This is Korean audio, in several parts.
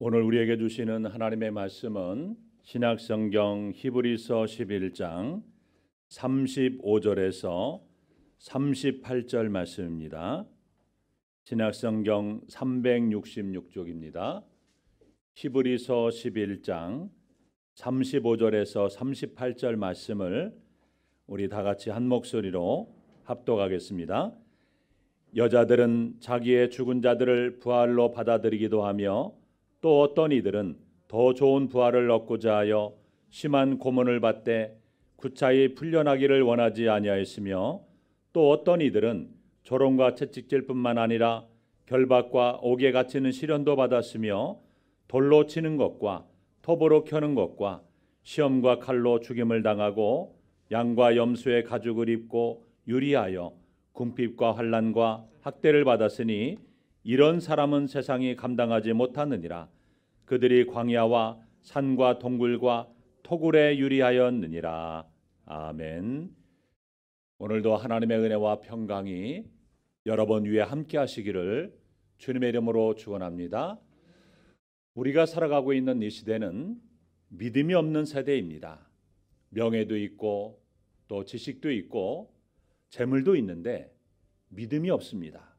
오늘 우리에게 주시는 하나님의 말씀은 신약성경 히브리서 11장 35절에서 38절 말씀입니다. 신약성경 366쪽입니다. 히브리서 11장 35절에서 38절 말씀을 우리 다 같이 한 목소리로 합독하겠습니다. 여자들은 자기의 죽은 자들을 부활로 받아들이기도 하며 또 어떤 이들은 더 좋은 부활을 얻고자 하여 심한 고문을 받되 구차히 풀려나기를 원하지 아니하였으며 또 어떤 이들은 조롱과 채찍질뿐만 아니라 결박과 옥에 갇히는 시련도 받았으며 돌로 치는 것과 톱으로 켜는 것과 시험과 칼로 죽임을 당하고 양과 염소의 가죽을 입고 유리하여 궁핍과 환난과 학대를 받았으니 이런 사람은 세상이 감당하지 못하느니라. 그들이 광야와 산과 동굴과 토굴에 유리하였느니라. 아멘. 오늘도 하나님의 은혜와 평강이 여러분 위에 함께 하시기를 주님의 이름으로 축원합니다. 우리가 살아가고 있는 이 시대는 믿음이 없는 세대입니다. 명예도 있고 또 지식도 있고 재물도 있는데 믿음이 없습니다.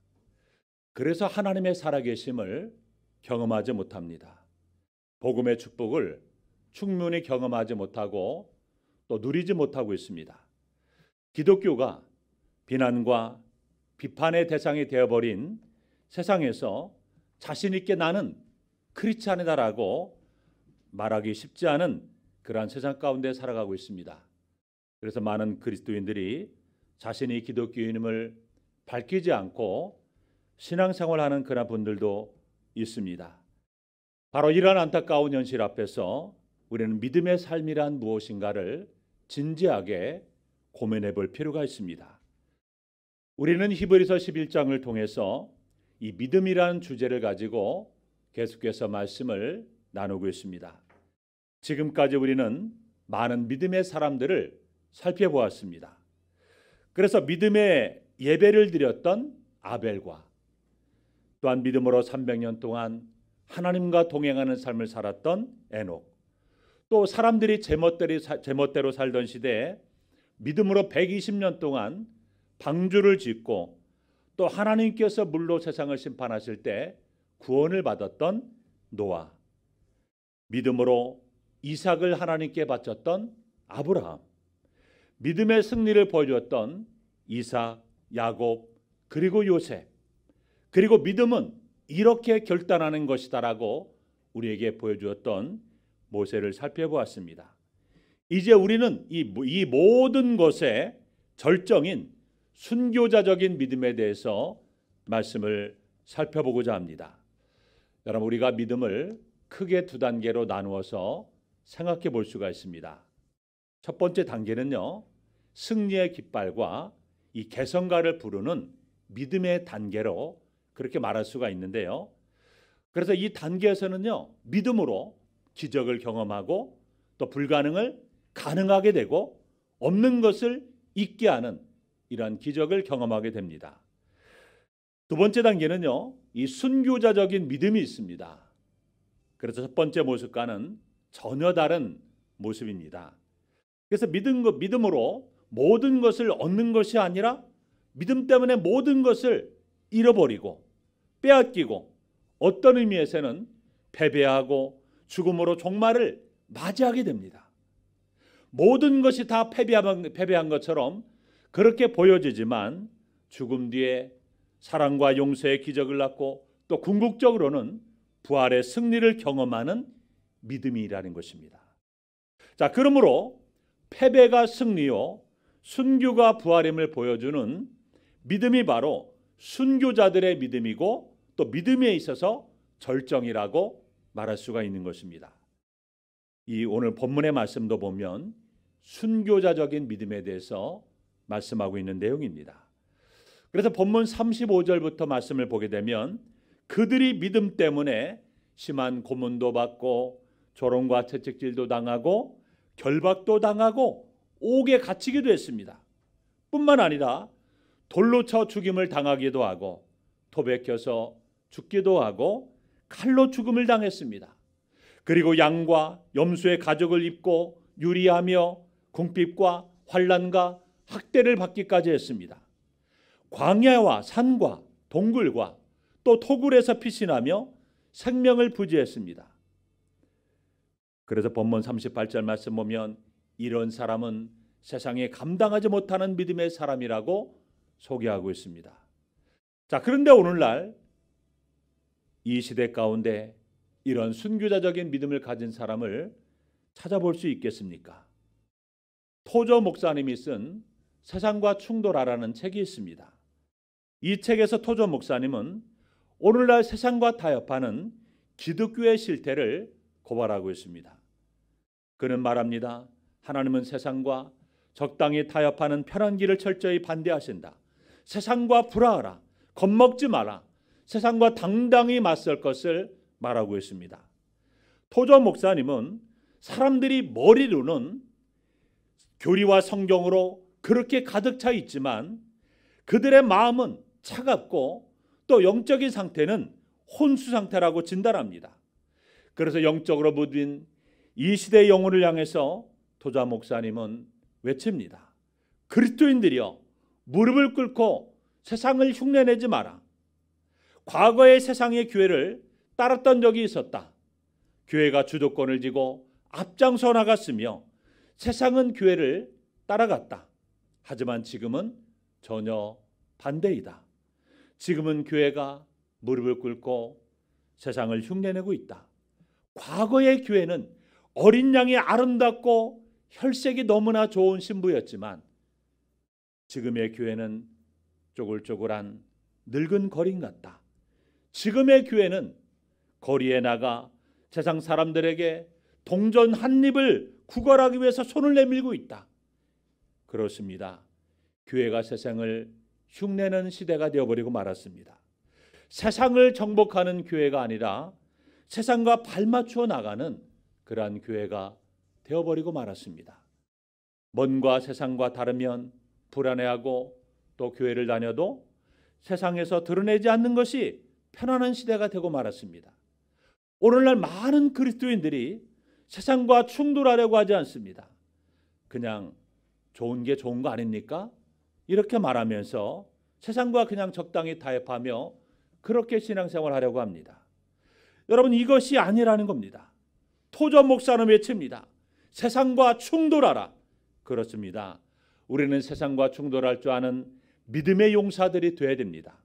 그래서 하나님의 살아계심을 경험하지 못합니다. 복음의 축복을 충분히 경험하지 못하고 또 누리지 못하고 있습니다. 기독교가 비난과 비판의 대상이 되어버린 세상에서 자신 있게 나는 크리스찬이다라고 말하기 쉽지 않은 그러한 세상 가운데 살아가고 있습니다. 그래서 많은 그리스도인들이 자신이 기독교인임을 밝히지 않고 신앙생활하는 그런 분들도 있습니다. 바로 이러한 안타까운 현실 앞에서 우리는 믿음의 삶이란 무엇인가를 진지하게 고민해 볼 필요가 있습니다. 우리는 히브리서 11장을 통해서 이 믿음이라는 주제를 가지고 계속해서 말씀을 나누고 있습니다. 지금까지 우리는 많은 믿음의 사람들을 살펴보았습니다. 그래서 믿음의 예배를 드렸던 아벨과 또한 믿음으로 300년 동안 하나님과 동행하는 삶을 살았던 에녹, 또 사람들이 제멋대로 살던 시대에 믿음으로 120년 동안 방주를 짓고 또 하나님께서 물로 세상을 심판하실 때 구원을 받았던 노아, 믿음으로 이삭을 하나님께 바쳤던 아브라함, 믿음의 승리를 보여주었던 이삭, 야곱, 그리고 요셉, 그리고 믿음은 이렇게 결단하는 것이다라고 우리에게 보여주었던 모세를 살펴보았습니다. 이제 우리는 이 모든 것의 절정인 순교자적인 믿음에 대해서 말씀을 살펴보고자 합니다. 여러분, 우리가 믿음을 크게 두 단계로 나누어서 생각해 볼 수가 있습니다. 첫 번째 단계는요, 승리의 깃발과 이 개성가를 부르는 믿음의 단계로 그렇게 말할 수가 있는데요. 그래서 이 단계에서는요, 믿음으로 기적을 경험하고 또 불가능을 가능하게 되고 없는 것을 있게 하는 이러한 기적을 경험하게 됩니다. 두 번째 단계는요, 이 순교자적인 믿음이 있습니다. 그래서 첫 번째 모습과는 전혀 다른 모습입니다. 그래서 믿음으로 모든 것을 얻는 것이 아니라 믿음 때문에 모든 것을 잃어버리고 빼앗기고 어떤 의미에서는 패배하고 죽음으로 종말을 맞이하게 됩니다. 모든 것이 다 패배한 것처럼 그렇게 보여지지만 죽음 뒤에 사랑과 용서의 기적을 낳고 또 궁극적으로는 부활의 승리를 경험하는 믿음이라는 것입니다. 자, 그러므로 패배가 승리요 순교가 부활임을 보여주는 믿음이 바로 순교자들의 믿음이고 또 믿음에 있어서 절정이라고 말할 수가 있는 것입니다. 이 오늘 본문의 말씀도 보면 순교자적인 믿음에 대해서 말씀하고 있는 내용입니다. 그래서 본문 35절부터 말씀을 보게 되면 그들이 믿음 때문에 심한 고문도 받고 조롱과 채찍질도 당하고 결박도 당하고 옥에 갇히기도 했습니다. 뿐만 아니라 돌로 쳐 죽임을 당하기도 하고 토백혀서 죽기도 하고 칼로 죽음을 당했습니다. 그리고 양과 염소의 가죽을 입고 유리하며 궁핍과 환난과 학대를 받기까지 했습니다. 광야와 산과 동굴과 또 토굴에서 피신하며 생명을 부지했습니다. 그래서 본문 38절 말씀 보면 이런 사람은 세상에 감당하지 못하는 믿음의 사람이라고 소개하고 있습니다. 자, 그런데 오늘날 이 시대 가운데 이런 순교자적인 믿음을 가진 사람을 찾아볼 수 있겠습니까? 토저 목사님이 쓴 세상과 충돌하라는 책이 있습니다. 이 책에서 토저 목사님은 오늘날 세상과 타협하는 기독교의 실태를 고발하고 있습니다. 그는 말합니다. 하나님은 세상과 적당히 타협하는 편한 길을 철저히 반대하신다. 세상과 불화하라. 겁먹지 마라. 세상과 당당히 맞설 것을 말하고 있습니다. 토저 목사님은 사람들이 머리로는 교리와 성경으로 그렇게 가득 차 있지만 그들의 마음은 차갑고 또 영적인 상태는 혼수 상태라고 진단합니다. 그래서 영적으로 무딘 이 시대의 영혼을 향해서 토저 목사님은 외칩니다. 그리스도인들이여 무릎을 꿇고 세상을 흉내내지 마라. 과거의 세상의 교회를 따랐던 적이 있었다. 교회가 주도권을 쥐고 앞장서 나갔으며 세상은 교회를 따라갔다. 하지만 지금은 전혀 반대이다. 지금은 교회가 무릎을 꿇고 세상을 흉내내고 있다. 과거의 교회는 어린 양이 아름답고 혈색이 너무나 좋은 신부였지만 지금의 교회는 쪼글쪼글한 늙은 거린 같다. 지금의 교회는 거리에 나가 세상 사람들에게 동전 한 입을 구걸하기 위해서 손을 내밀고 있다. 그렇습니다. 교회가 세상을 흉내내는 시대가 되어버리고 말았습니다. 세상을 정복하는 교회가 아니라 세상과 발맞추어 나가는 그러한 교회가 되어버리고 말았습니다. 먼과 세상과 다르면 불안해하고 또 교회를 다녀도 세상에서 드러내지 않는 것이 편안한 시대가 되고 말았습니다. 오늘날 많은 그리스도인들이 세상과 충돌하려고 하지 않습니다. 그냥 좋은 게 좋은 거 아닙니까? 이렇게 말하면서 세상과 그냥 적당히 타협하며 그렇게 신앙생활을 하려고 합니다. 여러분, 이것이 아니라는 겁니다. 토저 목사는 외칩니다. 세상과 충돌하라. 그렇습니다. 우리는 세상과 충돌할 줄 아는 믿음의 용사들이 되어야 됩니다.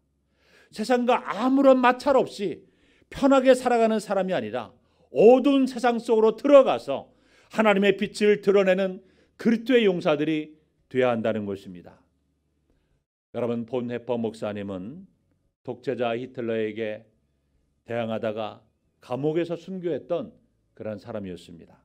세상과 아무런 마찰 없이 편하게 살아가는 사람이 아니라 어두운 세상 속으로 들어가서 하나님의 빛을 드러내는 그리스도의 용사들이 되어야 한다는 것입니다. 여러분, 본헤퍼 목사님은 독재자 히틀러에게 대항하다가 감옥에서 순교했던 그런 사람이었습니다.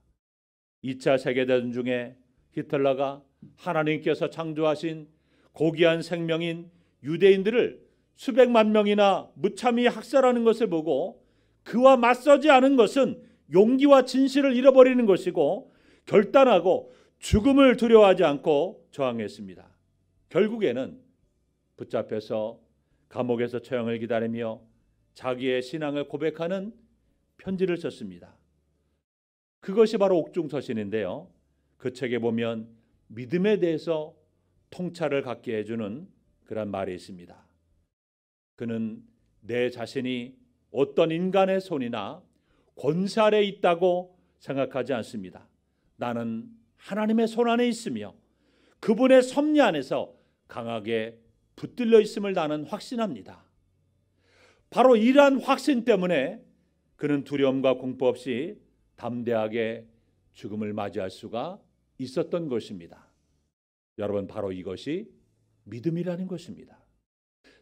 2차 세계대전 중에 히틀러가 하나님께서 창조하신 고귀한 생명인 유대인들을 수백만 명이나 무참히 학살하는 것을 보고 그와 맞서지 않은 것은 용기와 진실을 잃어버리는 것이고 결단하고 죽음을 두려워하지 않고 저항했습니다. 결국에는 붙잡혀서 감옥에서 처형을 기다리며 자기의 신앙을 고백하는 편지를 썼습니다. 그것이 바로 옥중서신인데요. 그 책에 보면 믿음에 대해서 통찰을 갖게 해주는 그런 말이 있습니다. 그는 내 자신이 어떤 인간의 손이나 권세 아래 있다고 생각하지 않습니다. 나는 하나님의 손 안에 있으며 그분의 섭리 안에서 강하게 붙들려 있음을 나는 확신합니다. 바로 이러한 확신 때문에 그는 두려움과 공포 없이 담대하게 죽음을 맞이할 수가 있었던 것입니다. 여러분, 바로 이것이 믿음이라는 것입니다.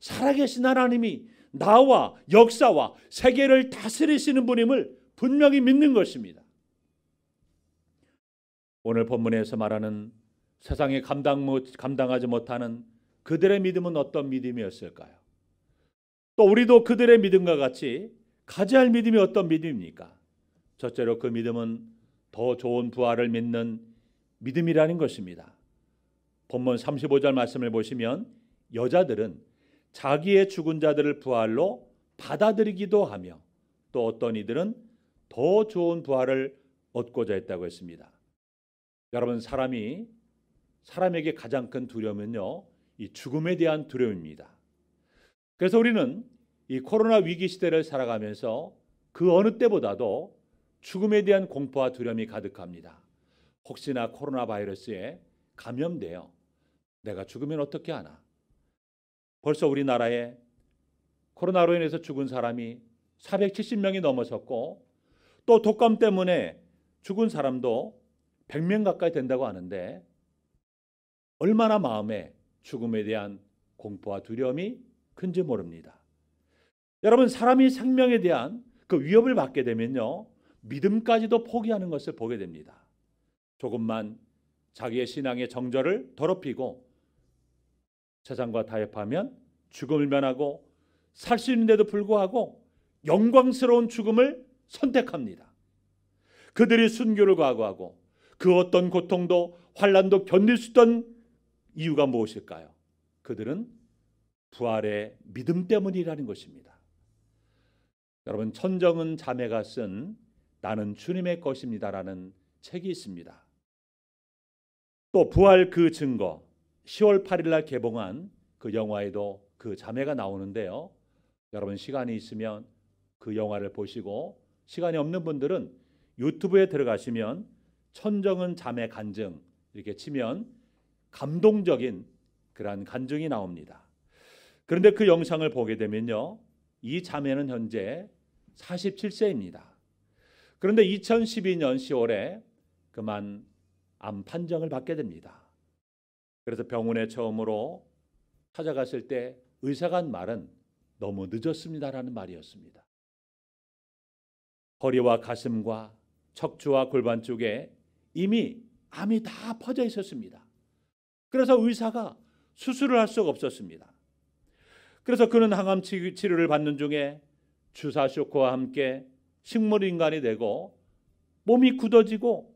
살아계신 하나님이 나와 역사와 세계를 다스리시는 분임을 분명히 믿는 것입니다. 오늘 본문에서 말하는 세상에 감당하지 못하는 그들의 믿음은 어떤 믿음이었을까요? 또 우리도 그들의 믿음과 같이 가져야 할 믿음이 어떤 믿음입니까? 첫째로 그 믿음은 더 좋은 부활을 믿는 믿음이라는 것입니다. 본문 35절 말씀을 보시면 여자들은 자기의 죽은 자들을 부활로 받아들이기도 하며 또 어떤 이들은 더 좋은 부활을 얻고자 했다고 했습니다. 여러분, 사람에게 가장 큰 두려움은요, 이 죽음에 대한 두려움입니다. 그래서 우리는 이 코로나 위기 시대를 살아가면서 그 어느 때보다도 죽음에 대한 공포와 두려움이 가득합니다. 혹시나 코로나 바이러스에 감염돼요. 내가 죽으면 어떻게 하나? 벌써 우리나라에 코로나로 인해서 죽은 사람이 470명이 넘어섰고, 또 독감 때문에 죽은 사람도 100명 가까이 된다고 하는데, 얼마나 마음에 죽음에 대한 공포와 두려움이 큰지 모릅니다. 여러분, 사람이 생명에 대한 그 위협을 받게 되면요, 믿음까지도 포기하는 것을 보게 됩니다. 조금만 자기의 신앙의 정절을 더럽히고 세상과 타협하면 죽음을 면하고 살 수 있는데도 불구하고 영광스러운 죽음을 선택합니다. 그들이 순교를 각오하고 그 어떤 고통도 환난도 견딜 수 있던 이유가 무엇일까요? 그들은 부활의 믿음 때문이라는 것입니다. 여러분, 천정은 자매가 쓴 나는 주님의 것입니다라는 책이 있습니다. 또 부활 그 증거, 10월 8일 날 개봉한 그 영화에도 그 자매가 나오는데요. 여러분, 시간이 있으면 그 영화를 보시고, 시간이 없는 분들은 유튜브에 들어가시면 천정은 자매 간증 이렇게 치면 감동적인 그러한 간증이 나옵니다. 그런데 그 영상을 보게 되면요, 이 자매는 현재 47세입니다. 그런데 2012년 10월에 그만 암 판정을 받게 됩니다. 그래서 병원에 처음으로 찾아갔을 때 의사가 한 말은 너무 늦었습니다라는 말이었습니다. 허리와 가슴과 척추와 골반 쪽에 이미 암이 다 퍼져 있었습니다. 그래서 의사가 수술을 할 수가 없었습니다. 그래서 그는 항암 치료를 받는 중에 주사 쇼크와 함께 식물인간이 되고 몸이 굳어지고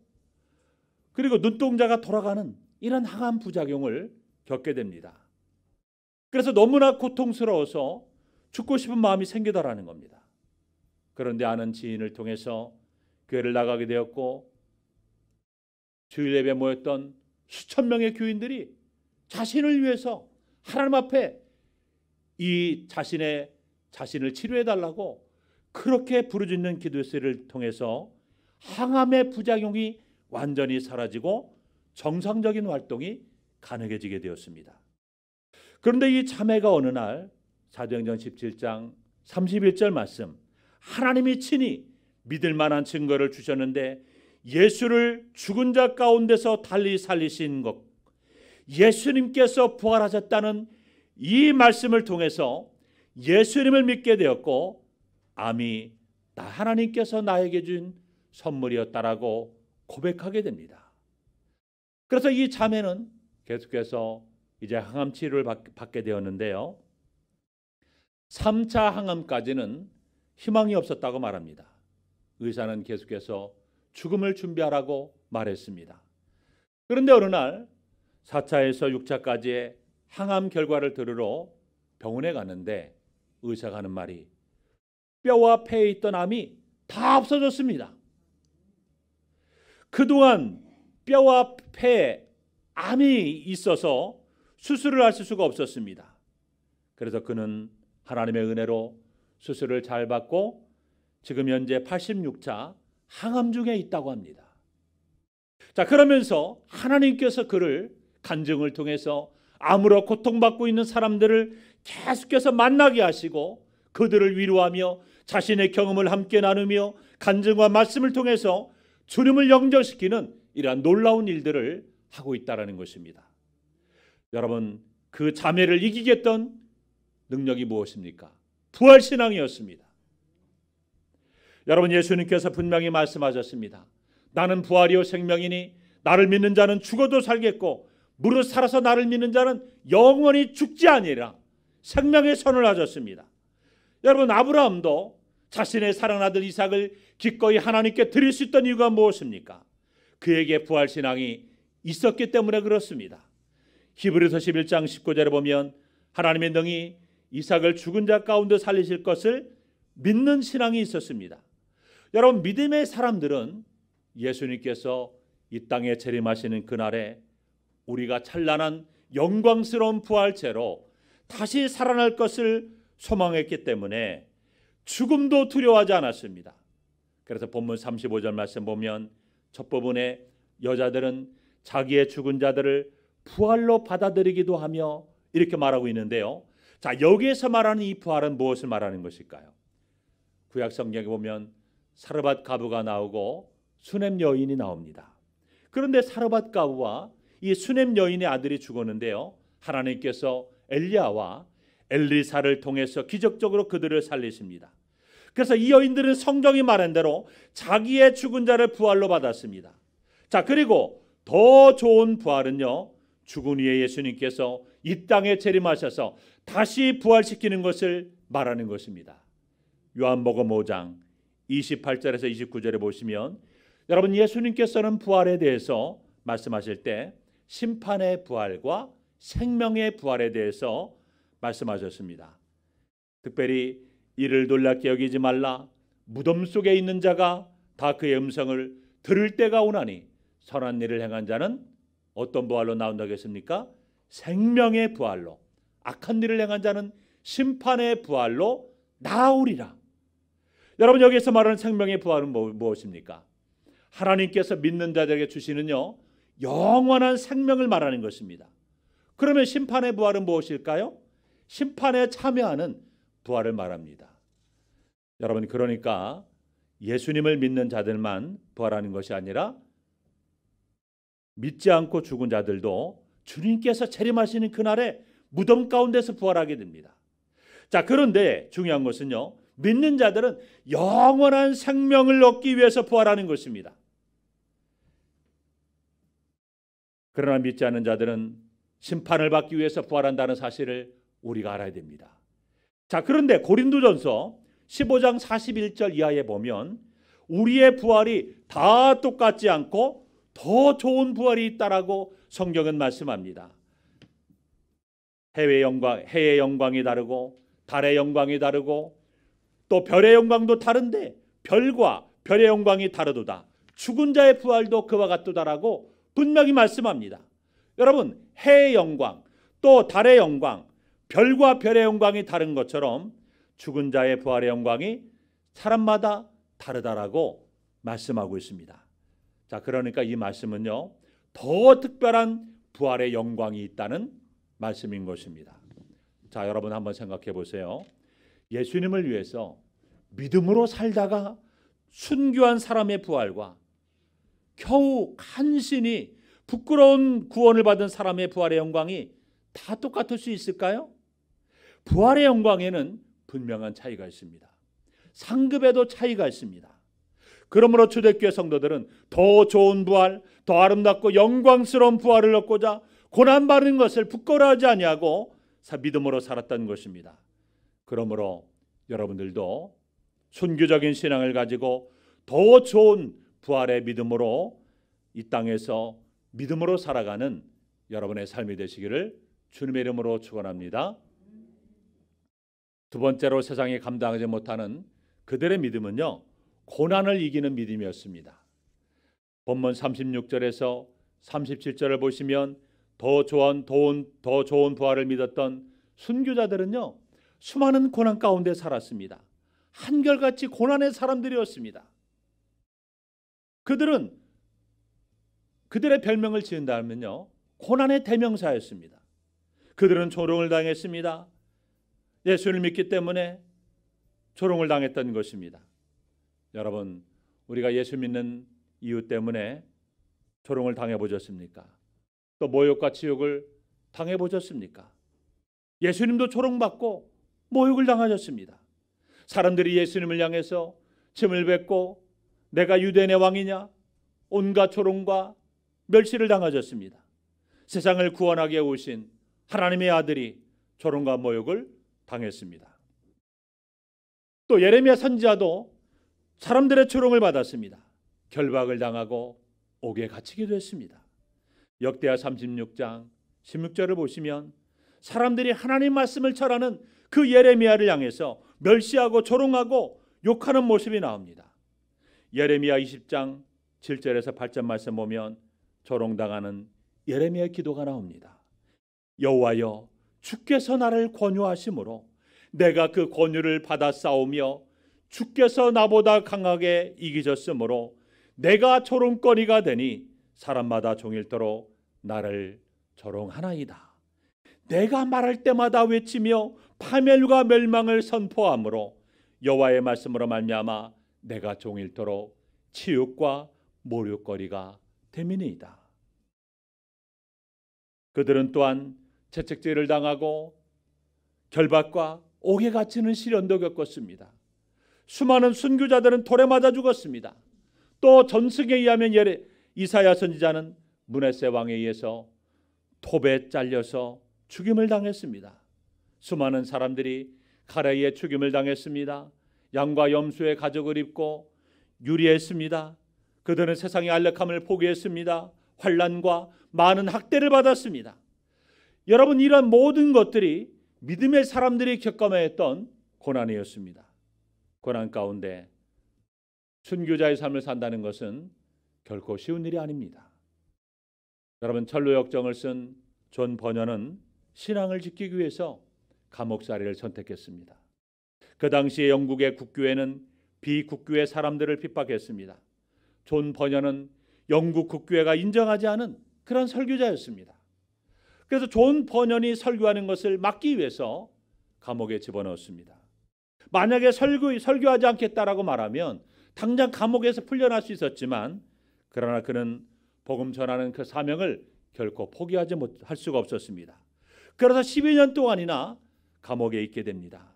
그리고 눈동자가 돌아가는 이런 항암 부작용을 겪게 됩니다. 그래서 너무나 고통스러워서 죽고 싶은 마음이 생기더라는 겁니다. 그런데 아는 지인을 통해서 교회를 나가게 되었고, 주일 예배에 모였던 수천 명의 교인들이 자신을 위해서 하나님 앞에 이 자신을 치료해달라고 그렇게 부르짖는 기도를 통해서 항암의 부작용이 완전히 사라지고 정상적인 활동이 가능해지게 되었습니다. 그런데 이 자매가 어느 날 사도행전 17장 31절 말씀, 하나님이 친히 믿을 만한 증거를 주셨는데 예수를 죽은 자 가운데서 달리 살리신 것, 예수님께서 부활하셨다는 이 말씀을 통해서 예수님을 믿게 되었고, 암이 하나님께서 나에게 준 선물이었다라고 고백하게 됩니다. 그래서 이 자매는 계속해서 이제 항암 치료를 받게 되었는데요, 3차 항암까지는 희망이 없었다고 말합니다. 의사는 계속해서 죽음을 준비하라고 말했습니다. 그런데 어느 날 4차에서 6차까지의 항암 결과를 들으러 병원에 갔는데 의사가 하는 말이 뼈와 폐에 있던 암이 다 없어졌습니다. 그동안 뼈와 폐에 암이 있어서 수술을 할 수가 없었습니다. 그래서 그는 하나님의 은혜로 수술을 잘 받고 지금 현재 86차 항암 중에 있다고 합니다. 자, 그러면서 하나님께서 그를 간증을 통해서 암으로 고통받고 있는 사람들을 계속해서 만나게 하시고 그들을 위로하며 자신의 경험을 함께 나누며 간증과 말씀을 통해서 주님을 영접시키는 이러한 놀라운 일들을 하고 있다는 것입니다. 여러분, 그 자매를 이기게 했던 능력이 무엇입니까? 부활신앙이었습니다. 여러분, 예수님께서 분명히 말씀하셨습니다. 나는 부활이요 생명이니 나를 믿는 자는 죽어도 살겠고 무릇 살아서 나를 믿는 자는 영원히 죽지 아니라 생명의 선을 하셨습니다. 여러분, 아브라함도 자신의 사랑하는 아들 이삭을 기꺼이 하나님께 드릴 수 있던 이유가 무엇입니까? 그에게 부활신앙이 있었기 때문에 그렇습니다. 히브리서 11장 19절에 보면 하나님의 능히 이삭을 죽은 자 가운데 살리실 것을 믿는 신앙이 있었습니다. 여러분, 믿음의 사람들은 예수님께서 이 땅에 재림하시는 그날에 우리가 찬란한 영광스러운 부활체로 다시 살아날 것을 소망했기 때문에 죽음도 두려워하지 않았습니다. 그래서 본문 35절 말씀 보면 첫 부분에 여자들은 자기의 죽은 자들을 부활로 받아들이기도 하며 이렇게 말하고 있는데요. 자, 여기에서 말하는 이 부활은 무엇을 말하는 것일까요? 구약 성경에 보면 사르밧 가부가 나오고 수넴 여인이 나옵니다. 그런데 사르밧 가부와 이 수넴 여인의 아들이 죽었는데요, 하나님께서 엘리야와 엘리사를 통해서 기적적으로 그들을 살리십니다. 그래서 이 여인들은 성경이 말한 대로 자기의 죽은 자를 부활로 받았습니다. 자, 그리고 더 좋은 부활은요, 죽은 후에 예수님께서 이 땅에 재림하셔서 다시 부활시키는 것을 말하는 것입니다. 요한복음 5장 28절에서 29절에 보시면 여러분, 예수님께서는 부활에 대해서 말씀하실 때 심판의 부활과 생명의 부활에 대해서 말씀하셨습니다. 특별히 이를 놀랍게 여기지 말라. 무덤 속에 있는 자가 다 그의 음성을 들을 때가 오나니 선한 일을 행한 자는 어떤 부활로 나온다고 했습니까? 생명의 부활로. 악한 일을 행한 자는 심판의 부활로 나오리라. 여러분, 여기서 말하는 생명의 부활은 무엇입니까? 하나님께서 믿는 자들에게 주시는요, 영원한 생명을 말하는 것입니다. 그러면 심판의 부활은 무엇일까요? 심판에 참여하는 부활을 말합니다. 여러분, 그러니까 예수님을 믿는 자들만 부활하는 것이 아니라 믿지 않고 죽은 자들도 주님께서 재림하시는 그날에 무덤 가운데서 부활하게 됩니다. 자, 그런데 중요한 것은요, 믿는 자들은 영원한 생명을 얻기 위해서 부활하는 것입니다. 그러나 믿지 않는 자들은 심판을 받기 위해서 부활한다는 사실을 우리가 알아야 됩니다. 자, 그런데 고린도전서 15장 41절 이하에 보면 우리의 부활이 다 똑같지 않고 더 좋은 부활이 있다라고 성경은 말씀합니다. 해의 영광이 다르고 달의 영광이 다르고 또 별의 영광도 다른데 별과 별의 영광이 다르도다. 죽은 자의 부활도 그와 같도다라고 분명히 말씀합니다. 여러분, 해의 영광 또 달의 영광, 별과 별의 영광이 다른 것처럼 죽은 자의 부활의 영광이 사람마다 다르다라고 말씀하고 있습니다. 자, 그러니까 이 말씀은요, 더 특별한 부활의 영광이 있다는 말씀인 것입니다. 자, 여러분 한번 생각해 보세요. 예수님을 위해서 믿음으로 살다가 순교한 사람의 부활과 겨우 간신히 부끄러운 구원을 받은 사람의 부활의 영광이 다 똑같을 수 있을까요? 부활의 영광에는 분명한 차이가 있습니다. 상급에도 차이가 있습니다. 그러므로 초대교회 성도들은 더 좋은 부활, 더 아름답고 영광스러운 부활을 얻고자 고난받는 것을 부끄러워하지 아니하고 믿음으로 살았던 것입니다. 그러므로 여러분들도 순교적인 신앙을 가지고 더 좋은 부활의 믿음으로 이 땅에서 믿음으로 살아가는 여러분의 삶이 되시기를 주님의 이름으로 축원합니다. 두 번째로 세상이 감당하지 못하는 그들의 믿음은요, 고난을 이기는 믿음이었습니다. 본문 36절에서 37절을 보시면 더 좋은 부활을 믿었던 순교자들은요, 수많은 고난 가운데 살았습니다. 한결같이 고난의 사람들이었습니다. 그들은 그들의 별명을 지은다면요, 고난의 대명사였습니다. 그들은 조롱을 당했습니다. 예수를 믿기 때문에 조롱을 당했던 것입니다. 여러분, 우리가 예수 믿는 이유 때문에 조롱을 당해보셨습니까? 또 모욕과 지옥을 당해보셨습니까? 예수님도 조롱받고 모욕을 당하셨습니다. 사람들이 예수님을 향해서 침을 뱉고 내가 유대인의 왕이냐, 온갖 조롱과 멸시를 당하셨습니다. 세상을 구원하게 오신 하나님의 아들이 조롱과 모욕을 당했습니다. 또 예레미야 선지자도 사람들의 조롱을 받았습니다. 결박을 당하고 옥에 갇히기도 했습니다. 역대하 36장 16절을 보시면 사람들이 하나님 말씀을 절하는 그 예레미야를 향해서 멸시하고 조롱하고 욕하는 모습이 나옵니다. 예레미야 20장 7절에서 8절 말씀 보면 조롱당하는 예레미야의 기도가 나옵니다. 여호와여, 주께서 나를 권유하심으로 내가 그 권유를 받아 싸우며 주께서 나보다 강하게 이기셨으므로 내가 조롱거리가 되니 사람마다 종일토록 나를 조롱하나이다. 내가 말할 때마다 외치며 파멸과 멸망을 선포하므로 여호와의 말씀으로 말미암아 내가 종일토록 치욕과 모욕거리가 됨이니이다. 그들은 또한 채찍질을 당하고 결박과 옥에 갇히는 시련도 겪었습니다. 수많은 순교자들은 돌에 맞아 죽었습니다. 또 전승에 의하면 이사야 선지자는 므낫세 왕에 의해서 톱에 잘려서 죽임을 당했습니다. 수많은 사람들이 칼에 죽임을 당했습니다. 양과 염소의 가죽을 입고 유리했습니다. 그들은 세상의 안락함을 포기했습니다. 환난과 많은 학대를 받았습니다. 여러분, 이런 모든 것들이 믿음의 사람들이 겪어야 했던 고난이었습니다. 고난 가운데 순교자의 삶을 산다는 것은 결코 쉬운 일이 아닙니다. 여러분, 철로 역정을 쓴 존 버녀는 신앙을 지키기 위해서 감옥살이를 선택했습니다. 그 당시에 영국의 국교회는 비국교회 사람들을 핍박했습니다. 존 버녀는 영국 국교회가 인정하지 않은 그런 설교자였습니다. 그래서 존 버녀이 설교하는 것을 막기 위해서 감옥에 집어넣었습니다. 만약에 설교하지 않겠다라고 말하면 당장 감옥에서 풀려날 수 있었지만, 그러나 그는 복음 전하는 그 사명을 결코 포기하지 못할 수가 없었습니다. 그래서 12년 동안이나 감옥에 있게 됩니다.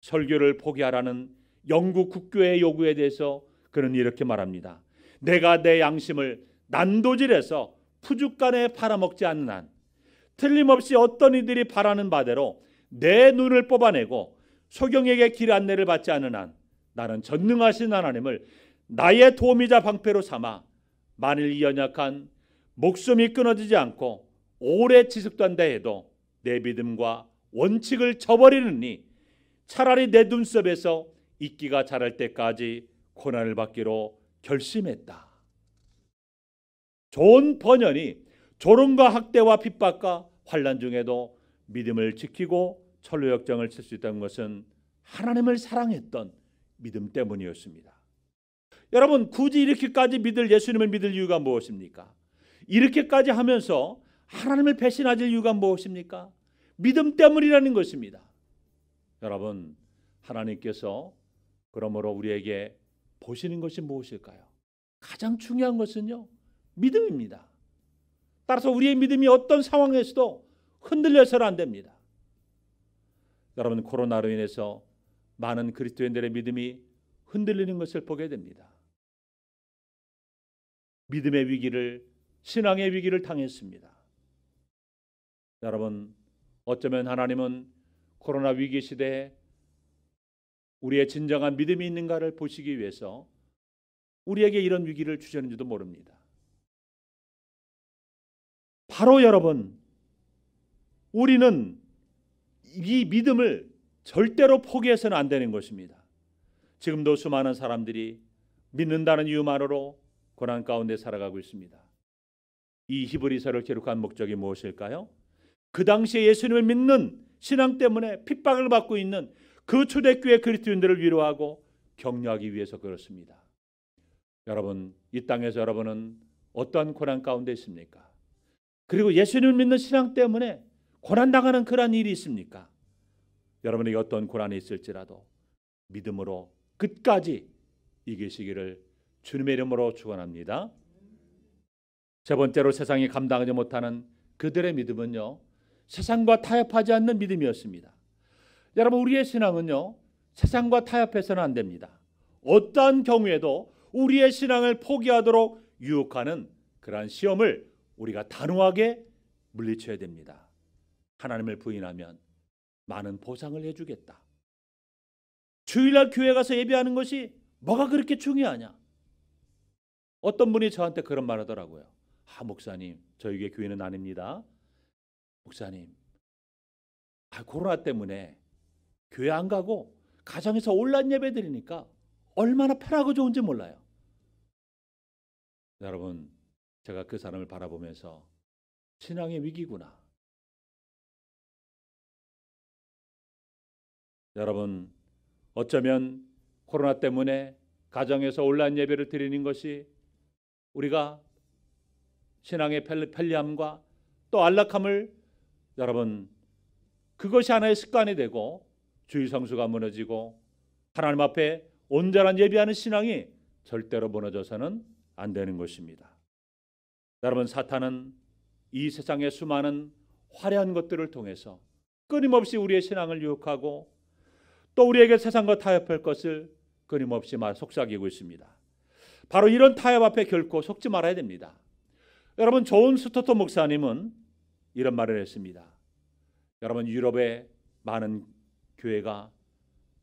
설교를 포기하라는 영국 국교의 요구에 대해서 그는 이렇게 말합니다. 내가 내 양심을 난도질해서 푸죽간에 팔아먹지 않는 한, 틀림없이 어떤 이들이 바라는 바대로 내 눈을 뽑아내고 소경에게 길 안내를 받지 않는 한, 나는 전능하신 하나님을 나의 도움이자 방패로 삼아 만일 이 연약한 목숨이 끊어지지 않고 오래 지속된다 해도 내 믿음과 원칙을 저버리느니 차라리 내 눈썹에서 이끼가 자랄 때까지 고난을 받기로 결심했다. 존 버년이 조롱과 학대와 핍박과 환난 중에도 믿음을 지키고 철로 역정을 칠 수 있다는 것은 하나님을 사랑했던 믿음 때문이었습니다. 여러분, 굳이 이렇게까지 예수님을 믿을 이유가 무엇입니까? 이렇게까지 하면서 하나님을 배신하실 이유가 무엇입니까? 믿음 때문이라는 것입니다. 여러분, 하나님께서 그러므로 우리에게 보시는 것이 무엇일까요? 가장 중요한 것은요, 믿음입니다. 따라서 우리의 믿음이 어떤 상황에서도 흔들려서는 안 됩니다. 여러분, 코로나로 인해서 많은 그리스도인들의 믿음이 흔들리는 것을 보게 됩니다. 믿음의 위기를, 신앙의 위기를 당했습니다. 여러분, 어쩌면 하나님은 코로나 위기 시대에 우리의 진정한 믿음이 있는가를 보시기 위해서 우리에게 이런 위기를 주셨는지도 모릅니다. 바로 여러분, 우리는 이 믿음을 절대로 포기해서는 안 되는 것입니다. 지금도 수많은 사람들이 믿는다는 이유만으로 고난 가운데 살아가고 있습니다. 이 히브리서를 기록한 목적이 무엇일까요? 그 당시에 예수님을 믿는 신앙 때문에 핍박을 받고 있는 그 초대교회 그리스도인들을 위로하고 격려하기 위해서 그렇습니다. 여러분, 이 땅에서 여러분은 어떠한 고난 가운데 있습니까? 그리고 예수님을 믿는 신앙 때문에 고난당하는 그런 일이 있습니까? 여러분에게 어떤 고난이 있을지라도 믿음으로 끝까지 이기시기를 주님의 이름으로 축원합니다. 세 번째로, 세상이 감당하지 못하는 그들의 믿음은요, 세상과 타협하지 않는 믿음이었습니다. 여러분, 우리의 신앙은요, 세상과 타협해서는 안 됩니다. 어떠한 경우에도 우리의 신앙을 포기하도록 유혹하는 그러한 시험을 우리가 단호하게 물리쳐야 됩니다. 하나님을 부인하면 많은 보상을 해주겠다. 주일날 교회 가서 예배하는 것이 뭐가 그렇게 중요하냐? 어떤 분이 저한테 그런 말 하더라고요. 목사님, 저희 교회는 아닙니다. 목사님, 코로나 때문에 교회 안 가고 가정에서 온라인 예배 드리니까 얼마나 편하고 좋은지 몰라요. 여러분, 제가 그 사람을 바라보면서 신앙의 위기구나. 여러분, 어쩌면 코로나 때문에 가정에서 온라인 예배를 드리는 것이 우리가 신앙의 편리함과 또 안락함을 여러분 그것이 하나의 습관이 되고 주일 성수가 무너지고 하나님 앞에 온전한 예배하는 신앙이 절대로 무너져서는 안 되는 것입니다. 여러분, 사탄은 이 세상의 수많은 화려한 것들을 통해서 끊임없이 우리의 신앙을 유혹하고 또 우리에게 세상과 타협할 것을 끊임없이 속삭이고 있습니다. 바로 이런 타협 앞에 결코 속지 말아야 됩니다. 여러분, 존 스토터 목사님은 이런 말을 했습니다. 여러분, 유럽의 많은 교회가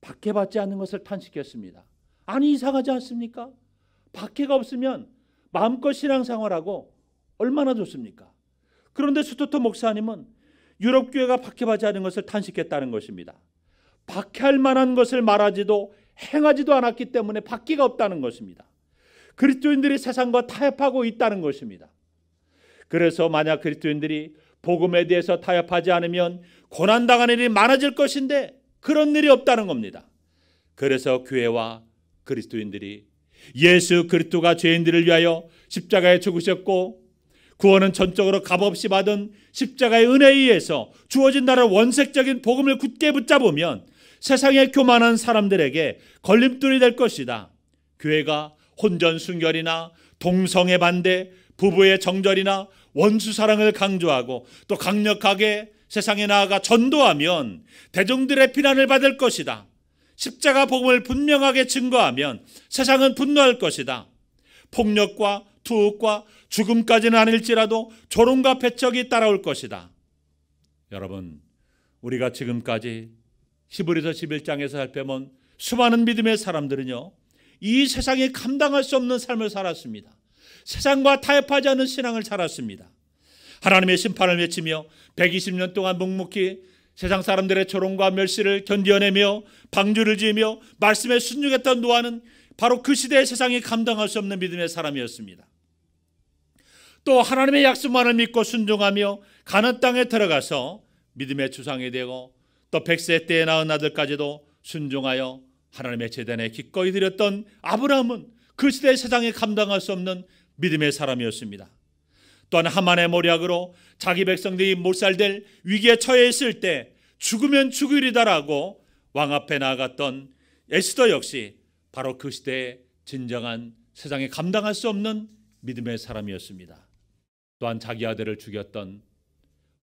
박해받지 않는 것을 탄식했습니다. 아니, 이상하지 않습니까? 박해가 없으면 마음껏 신앙생활하고 얼마나 좋습니까? 그런데 스토터 목사님은 유럽 교회가 박해받지 않는 것을 탄식했다는 것입니다. 박해할 만한 것을 말하지도 행하지도 않았기 때문에 박해가 없다는 것입니다. 그리스도인들이 세상과 타협하고 있다는 것입니다. 그래서 만약 그리스도인들이 복음에 대해서 타협하지 않으면 고난당하는 일이 많아질 것인데 그런 일이 없다는 겁니다. 그래서 교회와 그리스도인들이 예수 그리스도가 죄인들을 위하여 십자가에 죽으셨고 구원은 전적으로 값없이 받은 십자가의 은혜에 의해서 주어진 나라 원색적인 복음을 굳게 붙잡으면 세상의 교만한 사람들에게 걸림돌이 될 것이다. 교회가 혼전순결이나 동성애 반대, 부부의 정절이나 원수 사랑을 강조하고 또 강력하게 세상에 나아가 전도하면 대중들의 비난을 받을 것이다. 십자가 복음을 분명하게 증거하면 세상은 분노할 것이다. 폭력과 투옥과 죽음까지는 아닐지라도 조롱과 배척이 따라올 것이다. 여러분, 우리가 지금까지 히브리서 11장에서 살펴본 수많은 믿음의 사람들은요, 이 세상에 감당할 수 없는 삶을 살았습니다. 세상과 타협하지 않은 신앙을 살았습니다. 하나님의 심판을 외치며 120년 동안 묵묵히 세상 사람들의 조롱과 멸시를 견뎌내며 방주를 지으며 말씀에 순종했던 노아는 바로 그 시대의 세상이 감당할 수 없는 믿음의 사람이었습니다. 또 하나님의 약속만을 믿고 순종하며 가나안 땅에 들어가서 믿음의 주상이 되고 또 100세 때에 낳은 아들까지도 순종하여 하나님의 제단에 기꺼이 드렸던 아브라함은 그 시대의 세상에 감당할 수 없는 믿음의 사람이었습니다. 또한 하만의 모략으로 자기 백성들이 못살될 위기에 처해 있을 때 죽으면 죽으리다라고 왕 앞에 나아갔던 에스더 역시 바로 그 시대의 진정한 세상에 감당할 수 없는 믿음의 사람이었습니다. 또한 자기 아들을 죽였던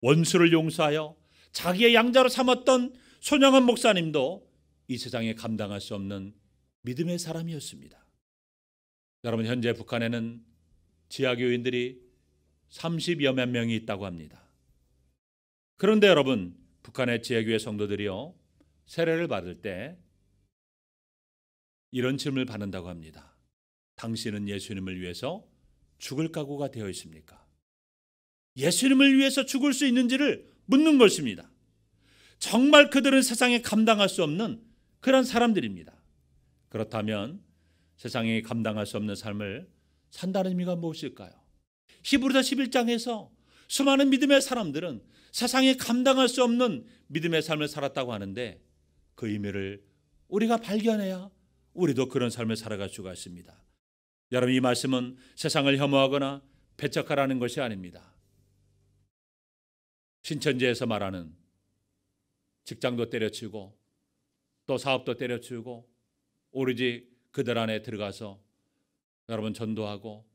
원수를 용서하여 자기의 양자로 삼았던 손영원 목사님도 이 세상에 감당할 수 없는 믿음의 사람이었습니다. 여러분, 현재 북한에는 지하교인들이 30여만 명이 있다고 합니다. 그런데 여러분, 북한의 지하교회 성도들이요, 세례를 받을 때 이런 질문을 받는다고 합니다. 당신은 예수님을 위해서 죽을 각오가 되어 있습니까? 예수님을 위해서 죽을 수 있는지를 묻는 것입니다. 정말 그들은 세상에 감당할 수 없는 그런 사람들입니다. 그렇다면 세상에 감당할 수 없는 삶을 산다는 의미가 무엇일까요? 히브리서 11장에서 수많은 믿음의 사람들은 세상에 감당할 수 없는 믿음의 삶을 살았다고 하는데 그 의미를 우리가 발견해야 우리도 그런 삶을 살아갈 수가 있습니다. 여러분, 이 말씀은 세상을 혐오하거나 배척하라는 것이 아닙니다. 신천지에서 말하는 직장도 때려치우고 또 사업도 때려치우고 오로지 그들 안에 들어가서 여러분 전도하고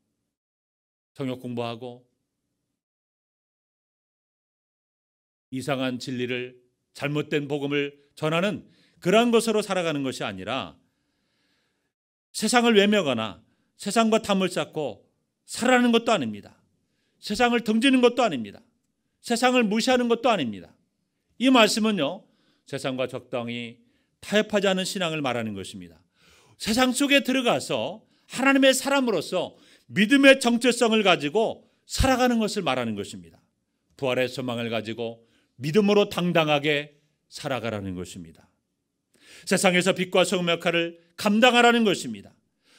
성역 공부하고 이상한 진리를 잘못된 복음을 전하는 그러한 것으로 살아가는 것이 아니라 세상을 외면하거나 세상과 담을 쌓고 살아가는 것도 아닙니다. 세상을 등지는 것도 아닙니다. 세상을 무시하는 것도 아닙니다. 이 말씀은요, 세상과 적당히 타협하지 않은 신앙을 말하는 것입니다. 세상 속에 들어가서 하나님의 사람으로서 믿음의 정체성을 가지고 살아가는 것을 말하는 것입니다. 부활의 소망을 가지고 믿음으로 당당하게 살아가라는 것입니다. 세상에서 빛과 소금 역할을 감당하라는 것입니다.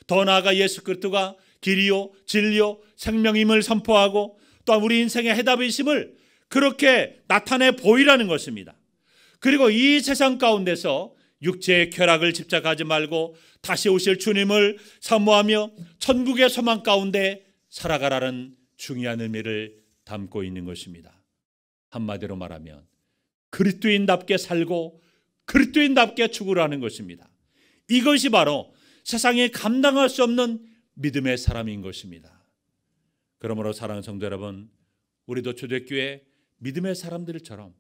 더 나아가 예수 그리스도가 길이요 진리요 생명임을 선포하고 또한 우리 인생의 해답이심을 그렇게 나타내 보이라는 것입니다. 그리고 이 세상 가운데서 육체의 쾌락을 집착하지 말고 다시 오실 주님을 사모하며 천국의 소망 가운데 살아가라는 중요한 의미를 담고 있는 것입니다. 한마디로 말하면 그리스도인답게 살고 그리스도인답게 죽으라는 것입니다. 이것이 바로 세상에 감당할 수 없는 믿음의 사람인 것입니다. 그러므로 사랑하는 성도 여러분, 우리도 초대교회 믿음의 사람들처럼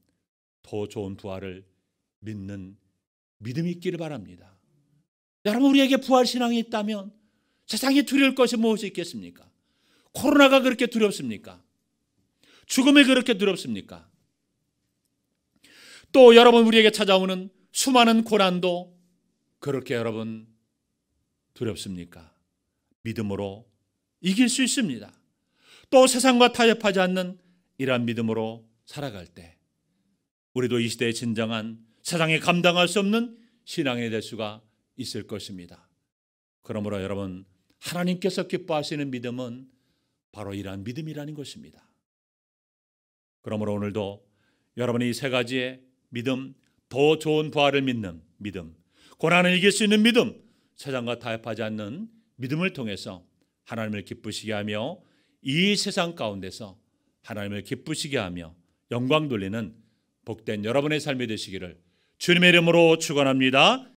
더 좋은 부활을 믿는 믿음이 있기를 바랍니다. 여러분, 우리에게 부활 신앙이 있다면 세상에 두려울 것이 무엇이 있겠습니까? 코로나가 그렇게 두렵습니까? 죽음이 그렇게 두렵습니까? 또 여러분, 우리에게 찾아오는 수많은 고난도 그렇게 여러분 두렵습니까? 믿음으로 이길 수 있습니다. 또 세상과 타협하지 않는 이러한 믿음으로 살아갈 때 우리도 이 시대의 진정한 세상에 감당할 수 없는 신앙이 될 수가 있을 것입니다. 그러므로 여러분, 하나님께서 기뻐하시는 믿음은 바로 이러한 믿음이라는 것입니다. 그러므로 오늘도 여러분이 이 세 가지의 믿음, 더 좋은 부활을 믿는 믿음, 고난을 이길 수 있는 믿음, 세상과 타협하지 않는 믿음을 통해서 하나님을 기쁘시게 하며 이 세상 가운데서 하나님을 기쁘시게 하며 영광 돌리는 복된 여러분의 삶이 되시기를 주님의 이름으로 축원합니다.